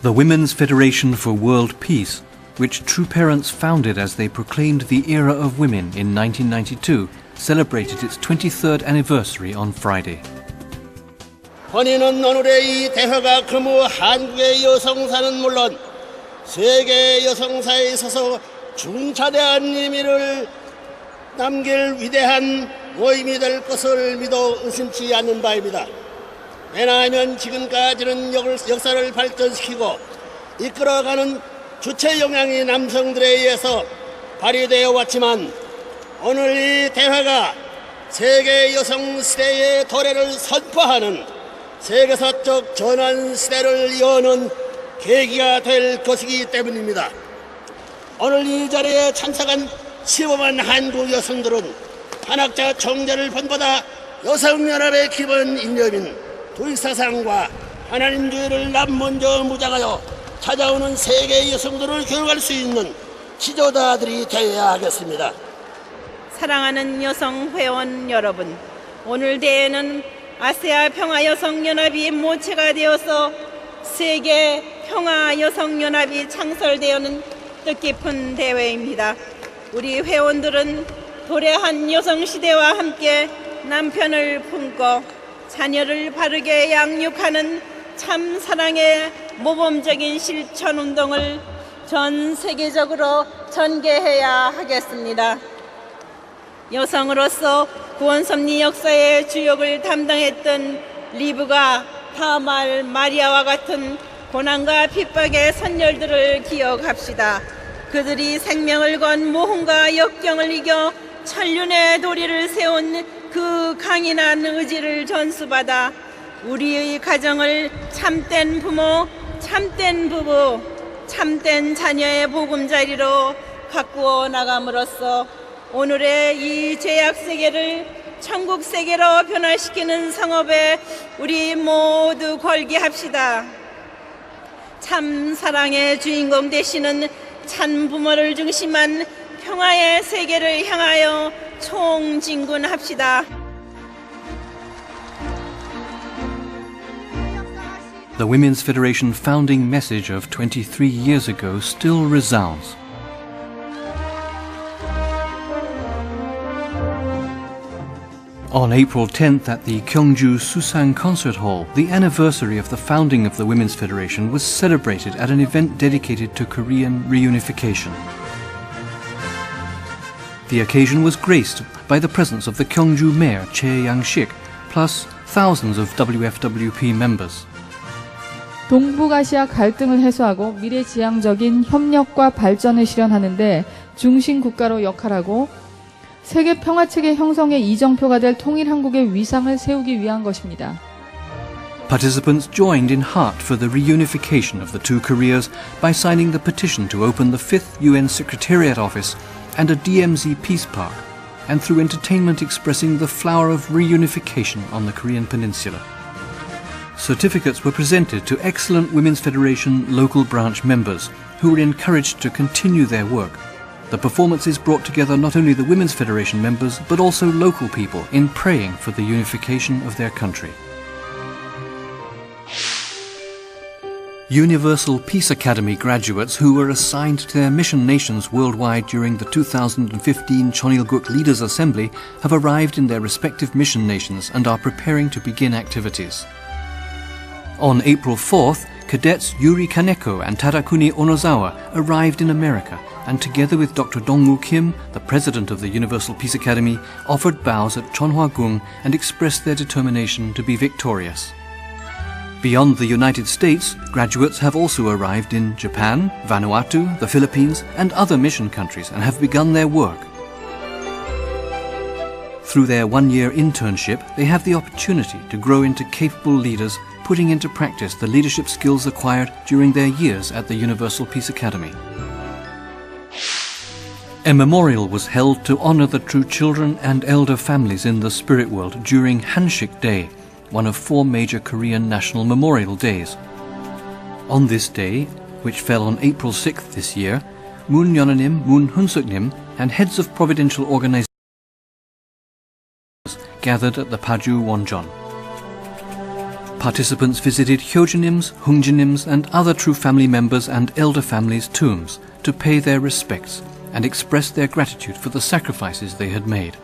The Women's Federation for World Peace, which True Parents founded as they proclaimed the era of women in 1992, celebrated its 23rd anniversary on Friday. 본인은 오늘의 이 대회가 그무 한국의 여성사는 물론 세계 여성사에 있어서 중차대한 의미를 남길 위대한 모임이 될 것을 믿어 의심치 않는 바입니다. 왜냐하면 지금까지는 역사를 발전시키고 이끌어가는 주체 역량이 남성들에 의해서 발휘되어 왔지만 오늘 이 대회가 세계 여성 시대의 도래를 선포하는 세계사적 전환 시대를 여는 계기가 될 것이기 때문입니다. 오늘 이 자리에 참석한 15만 한국 여성들은 한학자 총재를 본받아 여성연합의 기본 인념인 도익사상과 하나님주의를 남먼저 무장하여 찾아오는 세계 여성들을 교육할 수 있는 지도자들이 되어야 하겠습니다. 사랑하는 여성 회원 여러분, 오늘 대회는 아세아 평화여성연합이 모체가 되어서 세계 평화여성연합이 창설되어는 뜻깊은 대회입니다. 우리 회원들은 도래한 여성시대와 함께 남편을 품고 자녀를 바르게 양육하는 참 사랑의 모범적인 실천운동을 전 세계적으로 전개해야 하겠습니다. 여성으로서 구원섭리 역사의 주역을 담당했던 리브가 타말 마리아와 같은 고난과 핍박의 선열들을 기억합시다. 그들이 생명을 건 모험과 역경을 이겨 천륜의 도리를 세운 그 강인한 의지를 전수받아 우리의 가정을 참된 부모, 참된 부부, 참된 자녀의 보금자리로 가꾸어 나감으로써 오늘의 이 죄악 세계를 천국 세계로 변화시키는 성업에 우리 모두 걸기합시다. 참 사랑의 주인공 되시는 참 부모를 중심한 평화의 세계를 향하여 총진군합시다. The Women's Federation founding message of 23 years ago still resounds. On April 10th at the Gyeongju Susang Concert Hall, the anniversary of the founding of the Women's Federation was celebrated at an event dedicated to Korean reunification. The occasion was graced by the presence of the Gyeongju Mayor Hanshik, plus thousands of WFWP members. 동북아시아 갈등을 해소하고 미래지향적인 협력과 발전을 실현하는 데 중심 국가로 역할하고 세계 평화체계 형성의 이정표가 될 통일한국의 위상을 세우기 위한 것입니다. Participants joined in heart for the reunification of the two Koreas by signing the petition to open the 5th UN Secretariat Office and a DMZ Peace Park, and through entertainment expressing the flower of reunification on the Korean peninsula. Certificates were presented to excellent Women's Federation local branch members who were encouraged to continue their work. The performances brought together not only the Women's Federation members but also local people in praying for the unification of their country. Universal Peace Academy graduates who were assigned to their mission nations worldwide during the 2015 Cheonilguk Leaders Assembly have arrived in their respective mission nations and are preparing to begin activities. On April 4th, cadets Yuri Kaneko and Tarakuni Onozawa arrived in America and together with Dr. Dongwoo Kim, the president of the Universal Peace Academy, offered bows at Chonhwa-gung and expressed their determination to be victorious. Beyond the United States, graduates have also arrived in Japan, Vanuatu, the Philippines, and other mission countries and have begun their work. Through their one-year internship, they have the opportunity to grow into capable leaders, putting into practice the leadership skills acquired during their years at the Universal Peace Academy. A memorial was held to honor the true children and elder families in the spirit world during Hanshik Day, one of 4 major Korean national memorial days. On this day, which fell on April 6th this year, Moon Yeonanim, Moon Hunsuknim, and heads of providential organizations gathered at the Paju Wonjeon. Participants visited Hyojinim, Hungjinim and other true family members and elder families' tombs to pay their respects and express their gratitude for the sacrifices they had made.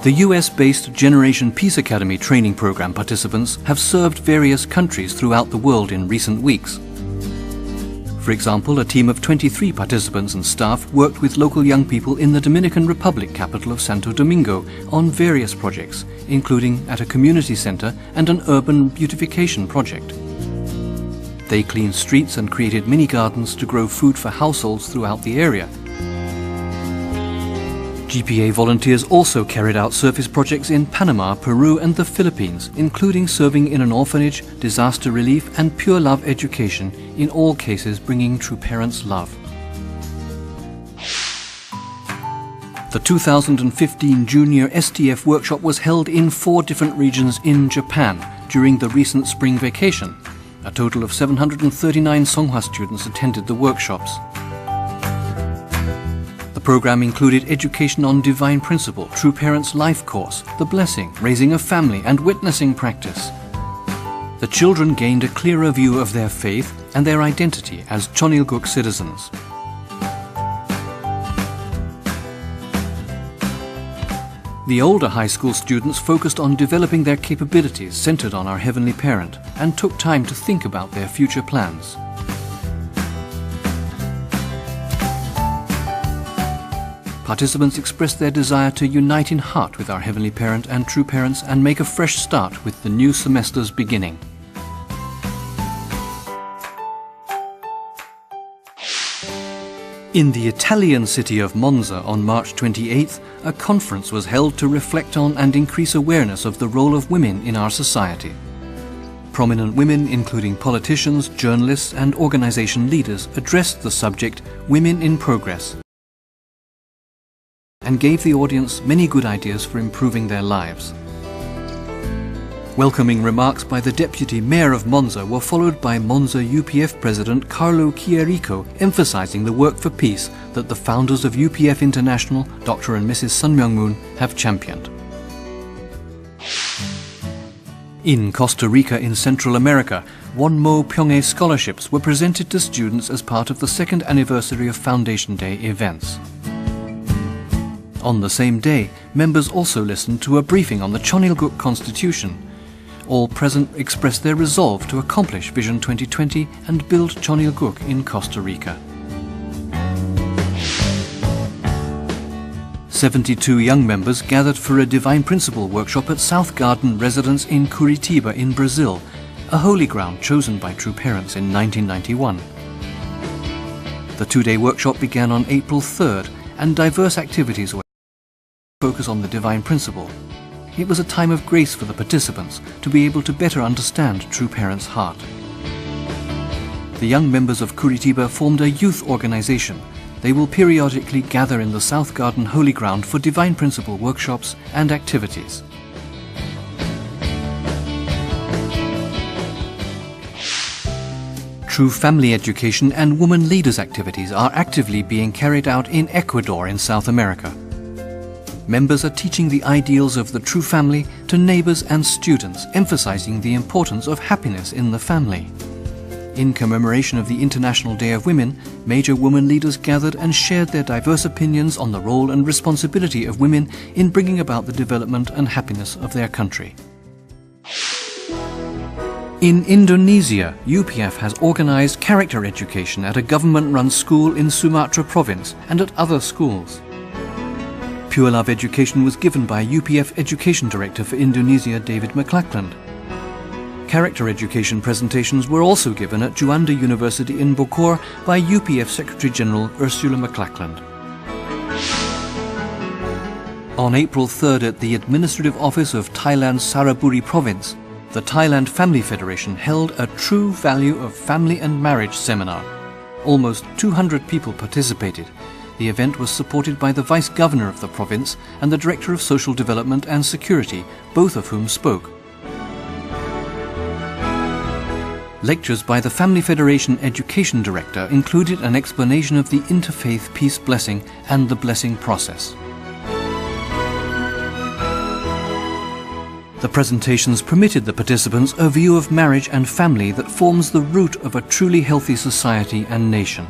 The US-based Generation Peace Academy training program participants have served various countries throughout the world in recent weeks. For example, a team of 23 participants and staff worked with local young people in the Dominican Republic capital of Santo Domingo on various projects, including at a community center and an urban beautification project. They cleaned streets and created mini gardens to grow food for households throughout the area. GPA volunteers also carried out service projects in Panama, Peru and the Philippines, including serving in an orphanage, disaster relief and pure love education, in all cases bringing true parents love. The 2015 Junior STF workshop was held in 4 different regions in Japan during the recent spring vacation. A total of 739 Songhua students attended the workshops. The program included education on Divine Principle, True Parents Life Course, The Blessing, Raising a Family and Witnessing Practice. The children gained a clearer view of their faith and their identity as Cheonilguk citizens. The older high school students focused on developing their capabilities centered on our Heavenly Parent and took time to think about their future plans. Participants expressed their desire to unite in heart with our Heavenly Parent and true parents and make a fresh start with the new semester's beginning. In the Italian city of Monza on March 28th, a conference was held to reflect on and increase awareness of the role of women in our society. Prominent women, including politicians, journalists and organization leaders, addressed the subject Women in Progress and gave the audience many good ideas for improving their lives. Welcoming remarks by the Deputy Mayor of Monza were followed by Monza UPF President Carlo Chierico emphasizing the work for peace that the founders of UPF International, Dr. and Mrs. Sun Myung-moon, have championed. In Costa Rica in Central America, Wonmo Pyeong-ae scholarships were presented to students as part of the 2nd anniversary of Foundation Day events. On the same day, members also listened to a briefing on the Cheonilguk Constitution. All present expressed their resolve to accomplish Vision 2020 and build Cheonilguk in Costa Rica. 72 young members gathered for a Divine Principle workshop at South Garden Residence in Curitiba in Brazil, a holy ground chosen by true parents in 1991. The 2-day workshop began on April 3rd, and diverse activities were focused on the Divine Principle. It was a time of grace for the participants to be able to better understand true parents' heart. The young members of Curitiba formed a youth organization. They will periodically gather in the South Garden Holy Ground for Divine Principle workshops and activities. True family education and woman leaders activities are actively being carried out in Ecuador in South America. Members are teaching the ideals of the true family to neighbors and students, emphasizing the importance of happiness in the family. In commemoration of the International Day of Women, major woman leaders gathered and shared their diverse opinions on the role and responsibility of women in bringing about the development and happiness of their country. In Indonesia, UPF has organized character education at a government-run school in Sumatra province and at other schools. Pure Love education was given by UPF Education Director for Indonesia, David McLachlan. Character education presentations were also given at Juanda University in Bogor by UPF Secretary General Ursula McLachlan. On April 3rd at the Administrative Office of Thailand's Saraburi Province, the Thailand Family Federation held a True Value of Family and Marriage seminar. Almost 200 people participated. The event was supported by the Vice Governor of the province and the Director of Social Development and Security, both of whom spoke. Lectures by the Family Federation Education Director included an explanation of the interfaith peace blessing and the blessing process. The presentations permitted the participants a view of marriage and family that forms the root of a truly healthy society and nation.